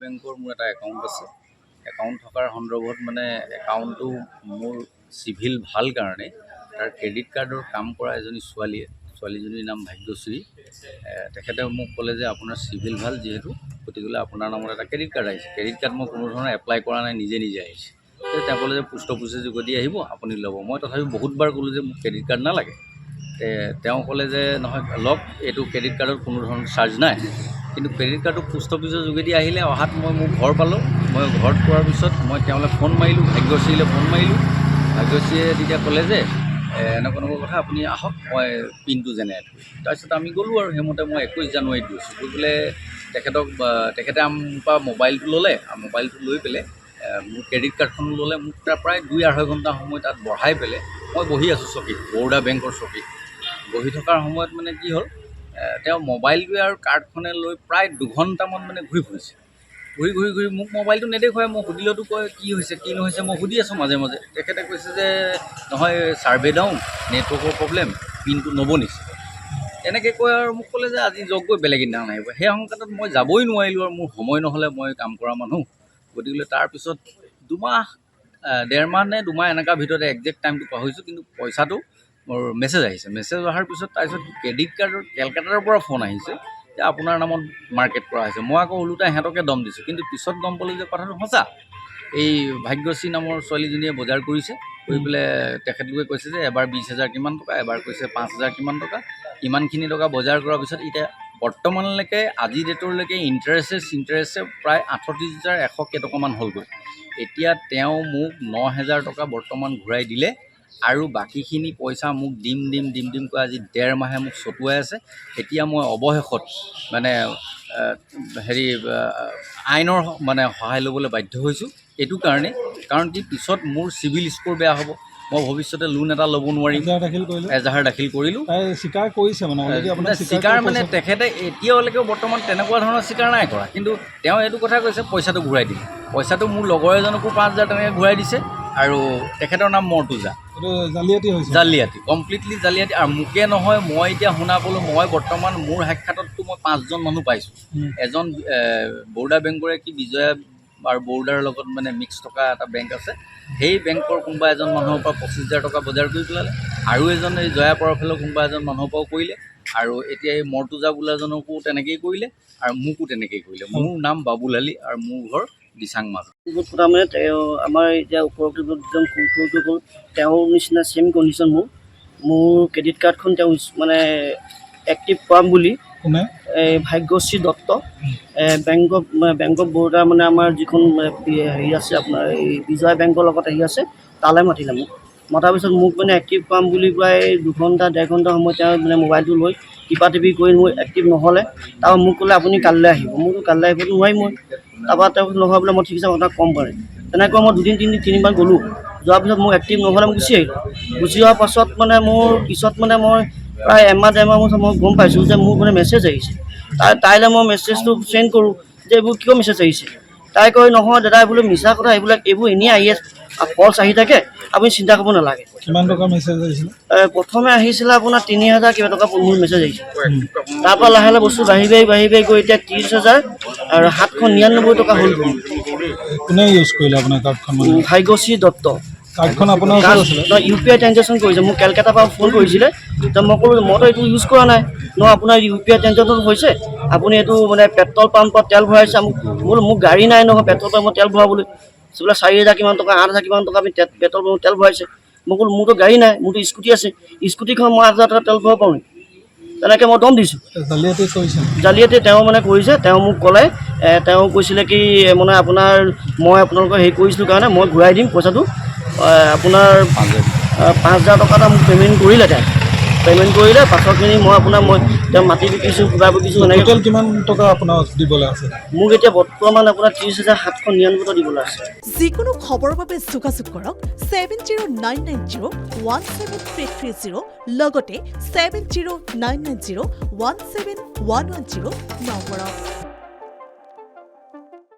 বেংকৰ মোৰ এটা একাউণ্ট আছে। একাউণ্ট থকাৰ সন্দৰ্ভত মানে একাউণ্টটো মোৰ চিভিল ভাল কাৰণে তাৰ ক্ৰেডিট কাৰ্ডৰ কাম কৰা এজনী ছোৱালীজনীৰ নাম ভাগ্যশ্ৰী। তেখেতে মোক ক'লে যে আপোনাৰ চিভিল ভাল যিহেতু, গতিকে আপোনাৰ নামত এটা ক্ৰেডিট কাৰ্ড আহিছে। ক্ৰেডিট কাৰ্ড মই কোনো ধৰণৰ এপ্লাই কৰা নাই, নিজে আহিছে। তেওঁ ক'লে যে পোষ্ট অফিচে যোগেদি আহিব, আপুনি ল'ব। মই তথাপিও বহুতবাৰ ক'লোঁ যে মোক ক্ৰেডিট কাৰ্ড নালাগে। তেওঁ ক'লে যে নহয় লওক, এইটো ক্ৰেডিট কাৰ্ডত কোনো ধৰণৰ চাৰ্জ নাই। কিন্তু ক্ৰেডিট কাৰ্ডটো পোষ্ট অফিচৰ যোগেদি আহিলে অহাত মই মোৰ ঘৰ পালোঁ। মই ঘৰত পোৱাৰ পিছত মই তেওঁলৈ ফোন মাৰিলোঁ, ভাগ্যশ্ৰীলৈ ফোন মাৰিলোঁ। ভাগ্যশ্ৰীয়ে তেতিয়া ক'লে যে এনেকুৱা কথা, আপুনি আহক, মই পিনটো জেনেৰেট কৰিম। তাৰপিছত আমি গ'লোঁ আৰু সেইমতে মই 21 জানুৱাৰীত গৈছোঁ। গৈ পেলাই তেখেতে মোৰ পৰা মোবাইলটো ল'লে। মোবাইলটো লৈ পেলাই মোৰ ক্ৰেডিট কাৰ্ডখন ল'লে। মোক তাৰ প্ৰায় 2-2.5 ঘণ্টা সময় তাত বঢ়াই পেলাই মই বহি আছোঁ চকীত, বৰোদা বেংকৰ চকীত। বহি থকাৰ সময়ত মানে কি হ'ল, তেওঁ মোবাইলটোৱে আৰু কাৰ্ডখনে লৈ প্ৰায় 2 ঘণ্টামান মানে ঘূৰি ফুৰিছে। ঘূৰি মোক মোবাইলটো নেদেখুৱাই। মই সুধিলেতো কয় কি হৈছে কি নহৈছে, মই সুধি আছোঁ মাজে মাজে। তেখেতে কৈছে যে নহয়, ছাৰ্ভে ডাউন, নেটৱৰ্কৰ প্ৰব্লেম, পিনটো নবনিছে। এনেকৈ কয় আৰু মোক ক'লে যে আজি যক গৈ বেলেগ দিনাখন আহিব। সেই সংকাতত মই যাবই নোৱাৰিলোঁ আৰু মোৰ সময় নহ'লে, মই কাম কৰা মানুহ। গতিকে তাৰপিছত 1.5 মাহ নে 2 মাহ এনেকুৱা ভিতৰতে, একজেক্ট টাইমটো পাহৰিছোঁ, কিন্তু পইচাটো মোৰ মেছেজ আহিছে। মেছেজ অহাৰ পিছত তাৰপিছত ক্ৰেডিট কাৰ্ডৰ কেলকাতাৰ পৰা ফোন আহিছে যে আপোনাৰ নামত মাৰ্কেট কৰা হৈছে। মই আকৌ ওলোটা সিহঁতকে দম দিছোঁ, কিন্তু পিছত গম পালোঁ যে কথাটো সঁচা। এই ভাগ্যশ্ৰী নামৰ ছোৱালীজনীয়ে বজাৰ কৰিছে, কৰি পেলাই তেখেতলোকে কৈছে যে এবাৰ 20,000 কিমান টকা, এবাৰ কৈছে 5,000 কিমান টকা। ইমানখিনি টকা বজাৰ কৰাৰ পিছত এতিয়া বৰ্তমানলৈকে আজি ডেটৰলৈকে ইণ্টাৰেষ্টে প্ৰায় 38,100 কেইটকামান হ'লগৈ। এতিয়া তেওঁ মোক 9,000 টকা বৰ্তমান ঘূৰাই দিলে, আৰু বাকীখিনি পইচা মোক দিম কৈ আজি 1.5 মাহে মোক চটুৱাই আছে। এতিয়া মই অৱশেষত মানে আইনৰ মানে সহায় ল'বলৈ বাধ্য হৈছোঁ। এইটো কাৰণে, কাৰণ কি পিছত মোৰ চিভিল স্ক'ৰ বেয়া হ'ব, মই ভৱিষ্যতে লোন এটা ল'ব নোৱাৰিম। এজাহাৰ দাখিল কৰিলোঁ। স্বীকাৰ কৰিছে স্বীকাৰ মানে তেখেতে এতিয়ালৈকেও বৰ্তমান তেনেকুৱা ধৰণৰ স্বীকাৰ নাই কৰা। কিন্তু তেওঁ এইটো কথা কৈছে পইচাটো ঘূৰাই দিম। পইচাটো মোৰ লগৰ এজনকো 5,000 তেনেকৈ ঘূৰাই দিছে, আৰু তেখেতৰ নাম মৰ্তুজা। জালিয়াতি, কমপ্লিটলি জালিয়াতি। আৰু মোকে নহয়, মই এতিয়া শুনা পালোঁ, মই বৰ্তমান মোৰ সাক্ষাতততো মই 5জন মানুহ পাইছোঁ। এজন বৰোদা বেংকৰে কি বিজয়া আৰু বৰোদাৰ লগত মানে মিক্স থকা এটা বেংক আছে, সেই বেংকৰ কোনোবা এজন মানুহৰ পৰা 25,000 টকা বজাৰ কৰি পেলালে। আৰু এজন এই জয়াপাৰৰ ফালৰ কোনোবা এজন মানুহৰ পৰাও কৰিলে, আৰু এতিয়া এই মৰ্তুজা বোলাজনকো তেনেকেই কৰিলে, আৰু মোকো তেনেকেই কৰিলে। মোৰ নাম বাবুল আলী আৰু মোৰ ঘৰ দিচাং মাজ। মানে তেওঁ আমাৰ এতিয়া ওপৰত একদম ফুলফুলকৈ গ'ল। তেওঁৰ নিচিনা ছেইম কণ্ডিশ্যন মোৰ ক্ৰেডিট কাৰ্ডখন তেওঁ মানে এক্টিভ কৰাম বুলি এই ভাগ্যশ্ৰী দত্ত বেংক অফ বৰোদা মানে আমাৰ যিখন হেৰি আছে আপোনাৰ এই বিজয়া বেংকৰ লগত আহি আছে, তালৈ মাতিলে মোক। মতাৰ পিছত মোক মানে এক্টিভ কৰাম বুলি প্ৰায় 2-1.5 ঘণ্টা সময় তেওঁ মানে মোবাইলটো লৈ টিপি কৰি মোৰ এক্টিভ নহ'লে। তাৰপৰা মোক ক'লে আপুনি কাইলৈ আহিব। মোকতো কাইলৈ আহিবতো নোৱাৰিম মই। তাৰপৰা তেওঁ নহয় বোলে মই ঠিক আছে আপোনাক কম পাৰে। তেনেকৈ মই 2-3বাৰ গ'লোঁ। যোৱাৰ পিছত মোক এক্টিভ নহ'লে মই গুচি আহিলোঁ। গুচি অহাৰ পাছত মানে মোৰ পিছত মানে মই প্ৰায় 1-1.5 মাহ মই গম পাইছোঁ যে মোৰ মানে মেছেজ আহিছে। তাইলৈ মই মেছেজটো চেণ্ড কৰোঁ যে এইবোৰ কিয় মেছেজ আহিছে। তাই কয় নহয় দাদা, এইবোৰ মিছা কথা, এইবোৰ এনেই আহি আছে, ফলছ আহি থাকে, আপুনি চিন্তা কৰিব নালাগে। কিমান টকা মেছেজ আহিছিলে? প্ৰথমে আহিছিলে আপোনাৰ 3,000 কিবা টকা মোৰ মেছেজ আহিছে। তাৰপৰা লাহে লাহে বস্তু বাঢ়ি গৈ এতিয়া 30,000 আৰু 799 টকা হ'ল। কোনে ইউজ কৰিলে আপোনাৰ কাৰ্ডখন? ভাগ্যশ্ৰী দত্ত। কাৰ্ডখন আপোনাৰ ওচৰত আছিলে? UPI ট্ৰেঞ্জেকশ্যন কৰিছে। মোক কেলকাতাৰ পৰা ফোন কৰিছিলে, মই ক'লোঁ মইতো এইটো ইউজ কৰা নাই। আপোনাৰ UPI ট্ৰেঞ্জেকশ্যন হৈছে, আপুনি এইটো মানে পেট্ৰল পাম্পত তেল ভৰাইছে। মোক গাড়ী নাই নহয় পেট্ৰল পাম্পত তেল ভৰাবলৈ। বোলে 4,000 কিমান টকা, 8,000 কিমান টকা আপুনি পেট্ৰল পাম্পত তেল ভৰাইছে। মই ক'লোঁ মোৰতো গাড়ী নাই, মোৰতো স্কুটি আছে, স্কুটিখন মই 8,000 টকা তেল ভৰাব পাৰোঁ। তেনেকৈ মই দম দিছোঁ। জালিয়াতি তেওঁ মানে কৰিছে। তেওঁ মোক ক'লে, তেওঁ কৈছিলে কি মানে মই আপোনালোকৰ হেৰি কৰিছিলোঁ কাৰণে মই ঘূৰাই দিম পইচাটো। আপোনাৰ 5,000 টকা এটা মোক পে'মেণ্ট কৰিলে। পে'মেণ্ট কৰিলে, পাছৰখিনি মই তেওঁ মাটি বিকিছোঁ, কিবা বিকিছোঁ। এনেকৈ কিমান টকা আপোনাক দিবলৈ আছে? মোক এতিয়া বৰ্তমান আপোনাৰ 30,799 টকা দিবলৈ আছে। যিকোনো খবৰৰ বাবে যোগাযোগ কৰক 7099017330 লগতে 7099017110 নম্বৰত।